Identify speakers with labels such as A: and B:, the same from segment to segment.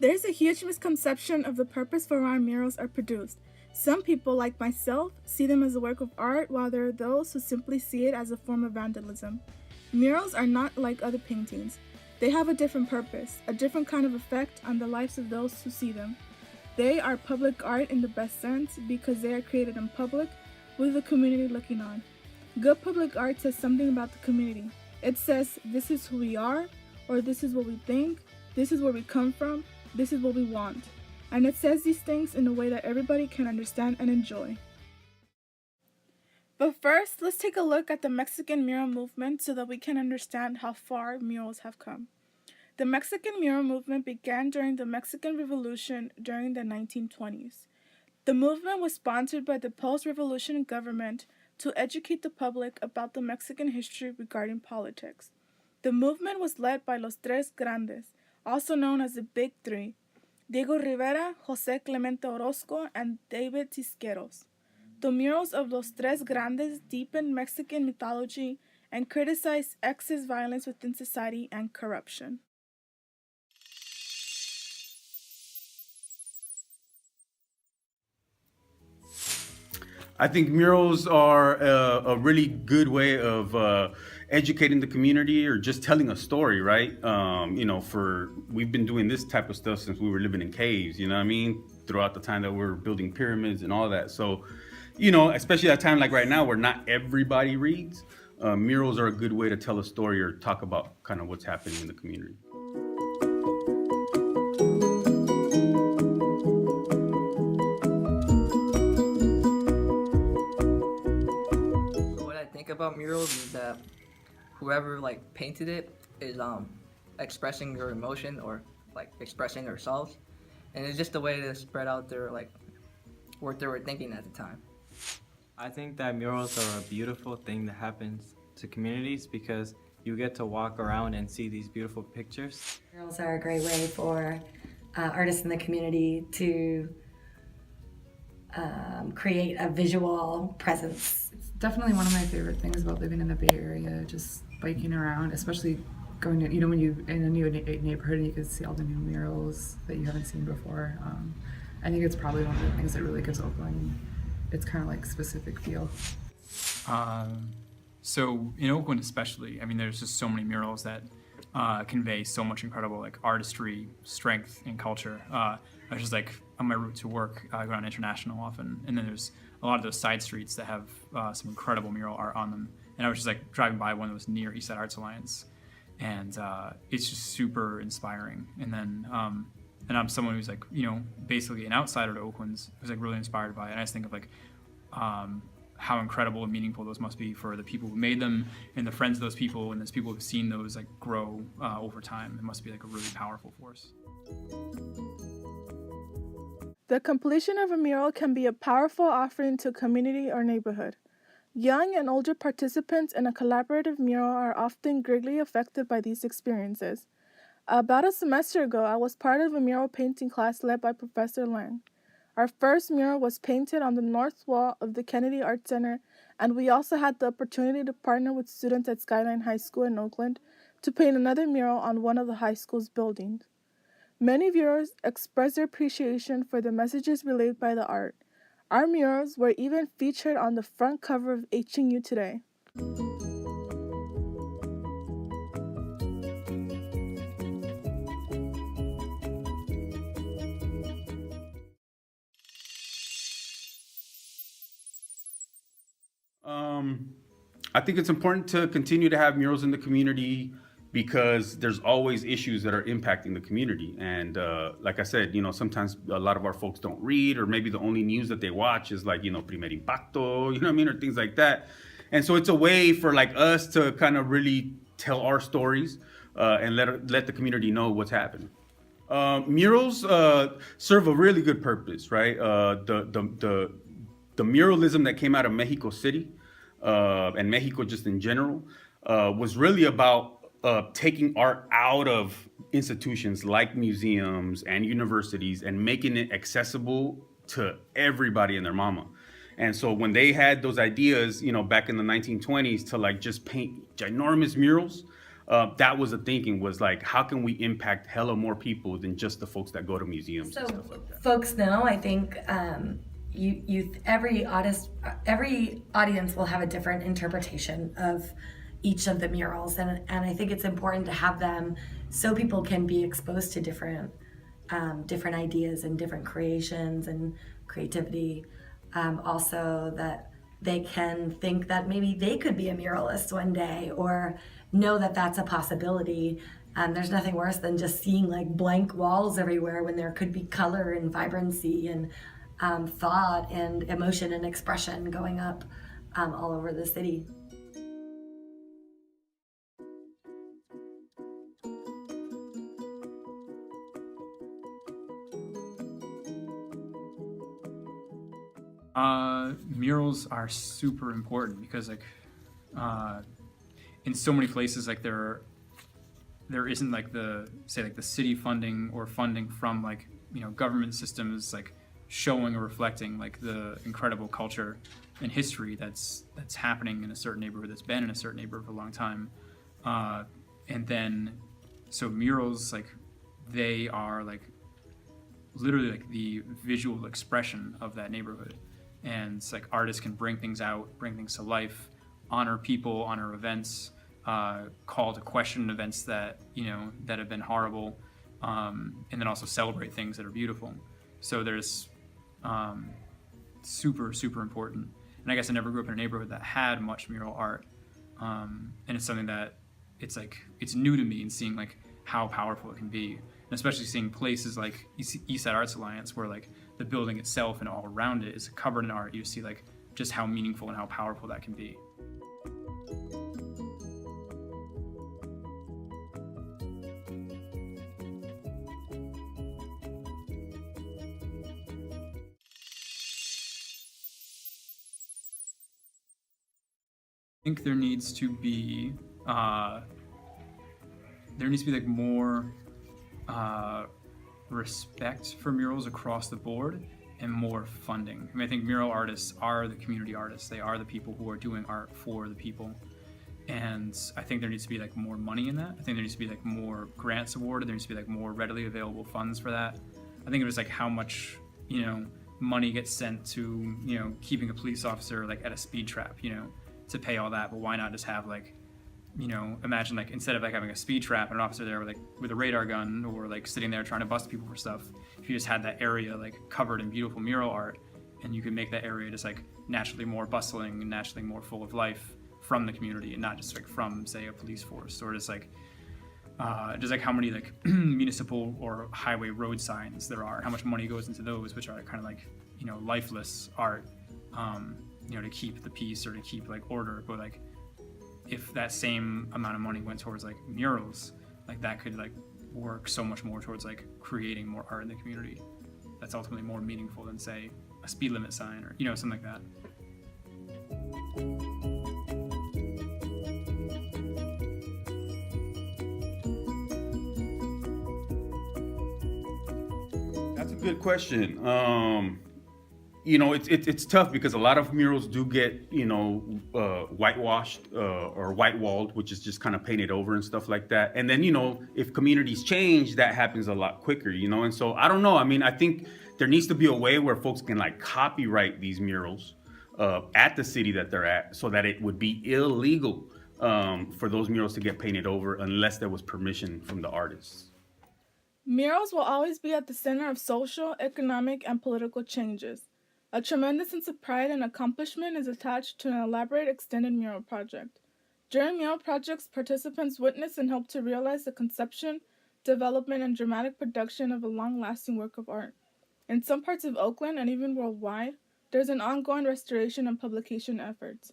A: There's a huge misconception of the purpose for why murals are produced. Some people, like myself, see them as a work of art, while there are those who simply see it as a form of vandalism. Murals are not like other paintings. They have a different purpose, a different kind of effect on the lives of those who see them. They are public art in the best sense because they are created in public with the community looking on. Good public art says something about the community. It says, this is who we are, or this is what we think, this is where we come from, this is what we want. And it says these things in a way that everybody can understand and enjoy. But first, let's take a look at the Mexican mural movement so that we can understand how far murals have come. The Mexican mural movement began during the Mexican Revolution during the 1920s. The movement was sponsored by the post-revolution government to educate the public about the Mexican history regarding politics. The movement was led by Los Tres Grandes, also known as the Big Three: Diego Rivera, José Clemente Orozco, and David Tisqueros. The murals of Los Tres Grandes deepened Mexican mythology and criticized excess violence within society and corruption.
B: I think murals are a really good way of educating the community or just telling a story, right? For we've been doing this type of stuff since we were living in caves, you know what I mean? Throughout the time that we're building pyramids and all that. So, especially at a time like right now where not everybody reads, murals are a good way to tell a story or talk about kind of what's happening in the community.
C: What I think about murals is that whoever painted it is expressing their emotion or expressing themselves, and it's just a way to spread out their what they were thinking at the time.
D: I think that murals are a beautiful thing that happens to communities because you get to walk around and see these beautiful pictures.
E: Murals are a great way for artists in the community to create a visual presence.
F: It's definitely one of my favorite things about living in the Bay Area, just biking around, especially going to, when you in a new neighborhood and you can see all the new murals that you haven't seen before. I think it's probably one of the things that really gives Oakland its kind of specific feel.
G: So in Oakland especially, I mean, there's just so many murals that convey so much incredible artistry, strength, and culture. I was just on my route to work, I go down International often, and then there's a lot of those side streets that have some incredible mural art on them. And I was just driving by one that was near Eastside Arts Alliance, and it's just super inspiring. And then and I'm someone who's basically an outsider to Oakland's, who's really inspired by it. And I just think of how incredible and meaningful those must be for the people who made them and the friends of those people, and those people who've seen those grow over time. It must be a really powerful force.
A: The completion of a mural can be a powerful offering to a community or neighborhood. Young and older participants in a collaborative mural are often greatly affected by these experiences. About a semester ago, I was part of a mural painting class led by Professor Lang. Our first mural was painted on the north wall of the Kennedy Art Center, and we also had the opportunity to partner with students at Skyline High School in Oakland to paint another mural on one of the high school's buildings. Many viewers expressed their appreciation for the messages relayed by the art. Our murals were even featured on the front cover of HNU Today.
B: I think it's important to continue to have murals in the community because there's always issues that are impacting the community. And like I said, sometimes a lot of our folks don't read, or maybe the only news that they watch is Primer Impacto, or things like that. And so it's a way for us to kind of really tell our stories and let the community know what's happening. Murals serve a really good purpose, right? The muralism that came out of Mexico City and Mexico just in general was really about taking art out of institutions like museums and universities and making it accessible to everybody and their mama. And so when they had those ideas, back in the 1920s to just paint ginormous murals, that was the thinking, was like, how can we impact hella more people than just the folks that go to museums and
E: So
B: stuff like that.
E: folks know, I think every audience will have a different interpretation of each of the murals, and I think it's important to have them so people can be exposed to different ideas and different creations and creativity. Also, that they can think that maybe they could be a muralist one day, or know that that's a possibility. There's nothing worse than just seeing like blank walls everywhere when there could be color and vibrancy and thought and emotion and expression going up all over the city.
G: Murals are super important because like in so many places like there isn't like the city funding or funding from like government systems like showing or reflecting like the incredible culture and history that's happening in a certain neighborhood, that's been in a certain neighborhood for a long time. And then so murals, like they are like literally like the visual expression of that neighborhood. And it's like artists can bring things out, bring things to life, honor people, honor events, call to question events that that have been horrible, and then also celebrate things that are beautiful. So there's super important. And I guess I never grew up in a neighborhood that had much mural art, and it's something that it's new to me, and seeing like how powerful it can be, and especially seeing places like East Side Arts Alliance, where like the building itself and all around it is covered in art. You see like just how meaningful and how powerful that can be. I think there needs to be like more respect for murals across the board, and more funding. I mean, I think mural artists are the community artists. They are the people who are doing art for the people. And I think there needs to be like more money in that. I think there needs to be like more grants awarded. There needs to be like more readily available funds for that. I think it was like how much, money gets sent to, keeping a police officer like at a speed trap, to pay all that. But why not just have like, imagine like instead of like having a speed trap and an officer there with a radar gun, or like sitting there trying to bust people for stuff, if you just had that area like covered in beautiful mural art, and you could make that area just like naturally more bustling and naturally more full of life from the community, and not just like from say a police force, or just like how many like municipal or highway road signs there are, how much money goes into those, which are kind of like lifeless art, to keep the peace or to keep like order. But like if that same amount of money went towards like murals, like that could like work so much more towards like creating more art in the community that's ultimately more meaningful than say a speed limit sign or something like that.
B: That's a good question. It's tough because a lot of murals do get, whitewashed or white-walled, which is just kind of painted over and stuff like that. And then, if communities change, that happens a lot quicker, And so I don't know. I mean, I think there needs to be a way where folks can like copyright these murals at the city that they're at, so that it would be illegal for those murals to get painted over unless there was permission from the artists.
A: Murals will always be at the center of social, economic, and political changes. A tremendous sense of pride and accomplishment is attached to an elaborate extended mural project. During mural projects, participants witness and help to realize the conception, development, and dramatic production of a long-lasting work of art. In some parts of Oakland, and even worldwide, there's an ongoing restoration and publication efforts.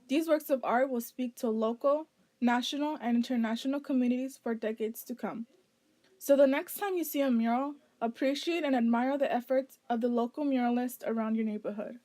A: These works of art will speak to local, national, and international communities for decades to come. So the next time you see a mural, appreciate and admire the efforts of the local muralists around your neighborhood.